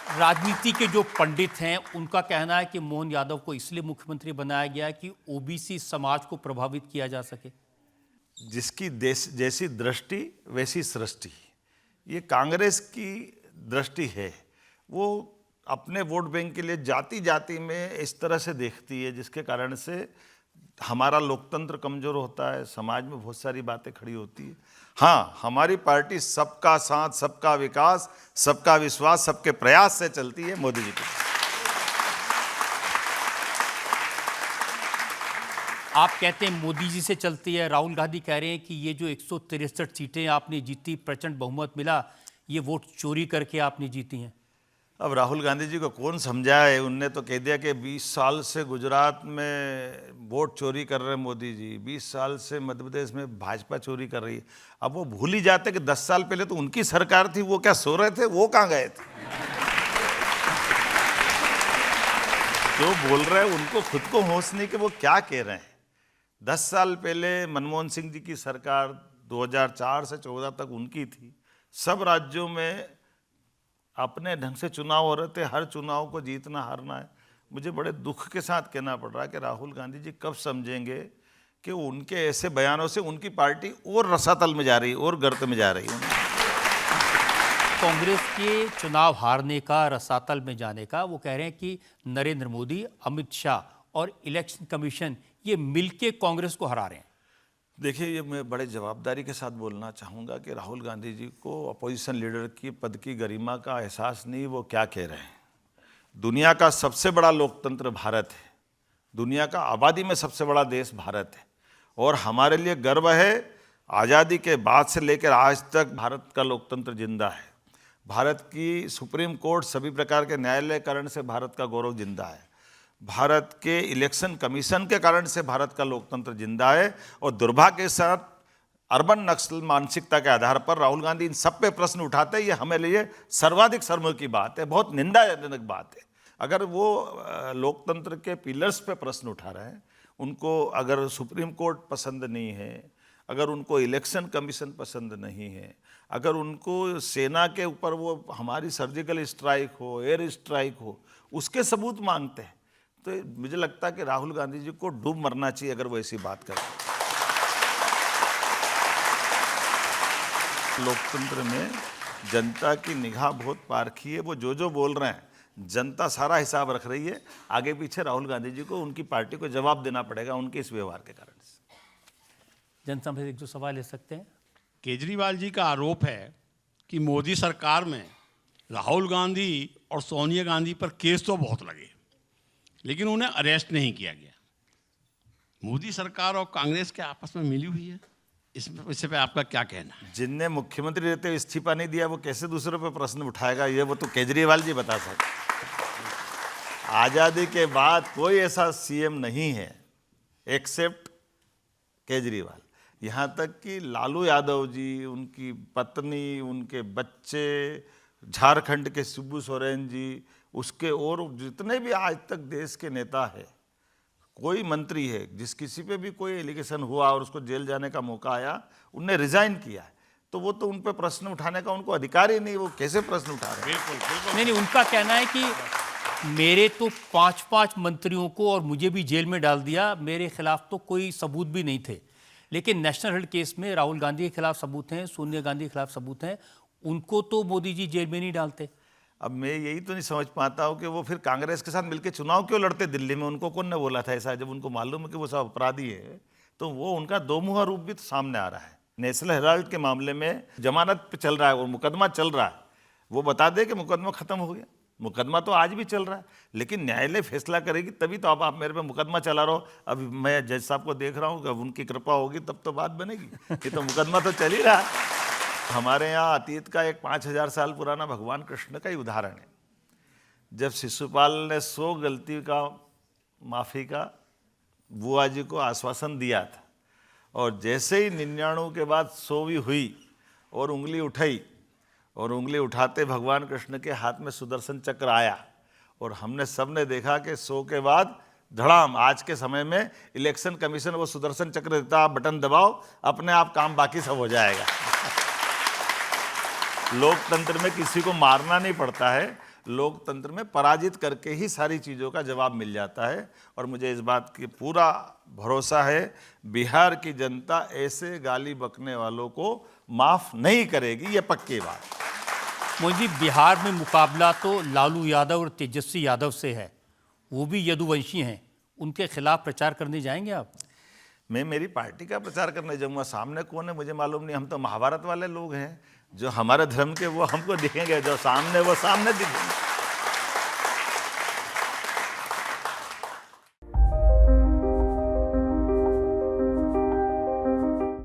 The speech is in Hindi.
राजनीति के जो पंडित हैं उनका कहना है कि मोहन यादव को इसलिए मुख्यमंत्री बनाया गया कि ओबीसी समाज को प्रभावित किया जा सके। जिसकी देश जैसी दृष्टि वैसी सृष्टि, ये कांग्रेस की दृष्टि है। वो अपने वोट बैंक के लिए जाति जाति में इस तरह से देखती है, जिसके कारण से हमारा लोकतंत्र कमजोर होता है, समाज में बहुत सारी बातें खड़ी होती है। हाँ, हमारी पार्टी सबका साथ, सबका विकास, सबका विश्वास, सबके प्रयास से चलती है मोदी जी की। आप कहते हैं मोदी जी से चलती है, राहुल गांधी कह रहे हैं कि ये जो 163 सीटें आपने जीती, प्रचंड बहुमत मिला, ये वोट चोरी करके आपने जीती हैं। अब राहुल गांधी जी को कौन समझाए, उनने तो कह दिया कि 20 साल से गुजरात में वोट चोरी कर रहे हैं मोदी जी, 20 साल से मध्य प्रदेश में भाजपा चोरी कर रही है। अब वो भूल ही जाते कि 10 साल पहले तो उनकी सरकार थी, वो क्या सो रहे थे, वो कहाँ गए थे। जो बोल रहे हैं उनको खुद को होश नहीं कि वो क्या कह रहे हैं। 10 साल पहले मनमोहन सिंह जी की सरकार 2004 से 14 तक उनकी थी। सब राज्यों में अपने ढंग से चुनाव हो रहे थे, हर चुनाव को जीतना हारना है। मुझे बड़े दुख के साथ कहना पड़ रहा है कि राहुल गांधी जी कब समझेंगे कि उनके ऐसे बयानों से उनकी पार्टी और रसातल में जा रही है और गर्त में जा रही है। कांग्रेस के चुनाव हारने का, रसातल में जाने का, वो कह रहे हैं कि नरेंद्र मोदी, अमित शाह और इलेक्शन कमीशन ये मिलके कांग्रेस को हरा रहे हैं। देखिए, ये मैं बड़े जवाबदारी के साथ बोलना चाहूँगा कि राहुल गांधी जी को अपोजिशन लीडर की पद की गरिमा का एहसास नहीं, वो क्या कह रहे हैं। दुनिया का सबसे बड़ा लोकतंत्र भारत है, दुनिया का आबादी में सबसे बड़ा देश भारत है, और हमारे लिए गर्व है आज़ादी के बाद से लेकर आज तक भारत का लोकतंत्र जिंदा है। भारत की सुप्रीम कोर्ट, सभी प्रकार के न्यायालयकरण से भारत का गौरव जिंदा है। भारत के इलेक्शन कमीशन के कारण से भारत का लोकतंत्र जिंदा है। और दुर्भाग्य के साथ अर्बन नक्सल मानसिकता के आधार पर राहुल गांधी इन सब पे प्रश्न उठाते हैं। ये हमारे लिए सर्वाधिक शर्म की बात है, बहुत निंदाजनक बात है। अगर वो लोकतंत्र के पिलर्स पे प्रश्न उठा रहे हैं, उनको अगर सुप्रीम कोर्ट पसंद नहीं है, अगर उनको इलेक्शन कमीशन पसंद नहीं है, अगर उनको सेना के ऊपर वो हमारी सर्जिकल स्ट्राइक हो, एयर स्ट्राइक हो, उसके सबूत मांगते हैं, तो मुझे लगता है कि राहुल गांधी जी को डूब मरना चाहिए अगर वो ऐसी बात करें। लोकतंत्र में जनता की निगाह बहुत पारखी है। वो जो बोल रहे हैं, जनता सारा हिसाब रख रही है। आगे पीछे राहुल गांधी जी को, उनकी पार्टी को जवाब देना पड़ेगा उनके इस व्यवहार के कारण से। जनता से एक जो सवाल ले सकते हैं। केजरीवाल जी का आरोप है कि मोदी सरकार में राहुल गांधी और सोनिया गांधी पर केस तो बहुत लगे, लेकिन उन्हें अरेस्ट नहीं किया गया। मोदी सरकार और कांग्रेस के आपस में मिली हुई है, इस पे आपका क्या कहना है? जिनने मुख्यमंत्री रहते हुए इस्तीफा नहीं दिया, वो कैसे दूसरों पे प्रश्न उठाएगा, ये वो तो केजरीवाल जी बता सकते। आज़ादी के बाद कोई ऐसा सीएम नहीं है एक्सेप्ट केजरीवाल। यहाँ तक कि लालू यादव जी, उनकी पत्नी, उनके बच्चे, झारखंड के शिबू सोरेन जी, उसके और जितने भी आज तक देश के नेता है, कोई मंत्री है जिस किसी पे भी कोई एलिगेशन हुआ और उसको जेल जाने का मौका आया, उनने रिजाइन किया है। तो वो तो उन पे प्रश्न उठाने का उनको अधिकार ही नहीं, वो कैसे प्रश्न उठा रहे हैं? बिल्कुल बिल्कुल नहीं, उनका कहना है कि मेरे तो 5 मंत्रियों को और मुझे भी जेल में डाल दिया, मेरे खिलाफ तो कोई सबूत भी नहीं थे। लेकिन नेशनल हेल्थ केस में राहुल गांधी के खिलाफ सबूत हैं, सोनिया गांधी के खिलाफ सबूत हैं, उनको तो मोदी जी जेल में नहीं डालते। अब मैं यही तो नहीं समझ पाता हूँ कि वो फिर कांग्रेस के साथ मिलकर चुनाव क्यों लड़ते दिल्ली में। उनको कौन ने बोला था ऐसा? जब उनको मालूम है कि वो सब अपराधी है, तो वो उनका दोमुहा रूप भी तो सामने आ रहा है। नेशनल हेराल्ड के मामले में जमानत पे चल रहा है और मुकदमा चल रहा है। वो बता दे कि मुकदमा खत्म हो गया। मुकदमा तो आज भी चल रहा है, लेकिन न्यायालय फैसला करेगी तभी तो। आप मेरे पे मुकदमा चला रहो, अभी मैं जज साहब को देख रहा हूँ, अब उनकी कृपा होगी तब तो बात बनेगी। ये तो मुकदमा तो चल ही रहा है। हमारे यहाँ अतीत का एक 5000 साल पुराना भगवान कृष्ण का ही उदाहरण है। जब शिशुपाल ने 100 गलती का माफ़ी का बुआ जी को आश्वासन दिया था, और जैसे ही 99 के बाद 100वीं हुई और उंगली उठाई, और उंगली उठाते भगवान कृष्ण के हाथ में सुदर्शन चक्र आया, और हमने सबने देखा कि 100 के बाद धड़ाम आज के समय में इलेक्शन कमीशन वो सुदर्शन चक्र देता, आप बटन दबाओ, अपने आप काम बाकी सब हो जाएगा। लोकतंत्र में किसी को मारना नहीं पड़ता है, लोकतंत्र में पराजित करके ही सारी चीज़ों का जवाब मिल जाता है। और मुझे इस बात की पूरा भरोसा है, बिहार की जनता ऐसे गाली बकने वालों को माफ़ नहीं करेगी, ये पक्की बात। मोदी जी, बिहार में मुकाबला तो लालू यादव और तेजस्वी यादव से है, वो भी यदुवंशी हैं, उनके खिलाफ प्रचार करने जाएंगे आप? मैं मेरी पार्टी का प्रचार करने जाऊंगा, सामने कौन है मुझे मालूम नहीं। हम तो महाभारत वाले लोग हैं, जो हमारे धर्म के वो हमको दिखेंगे, जो सामने वो सामने दिखेंगे।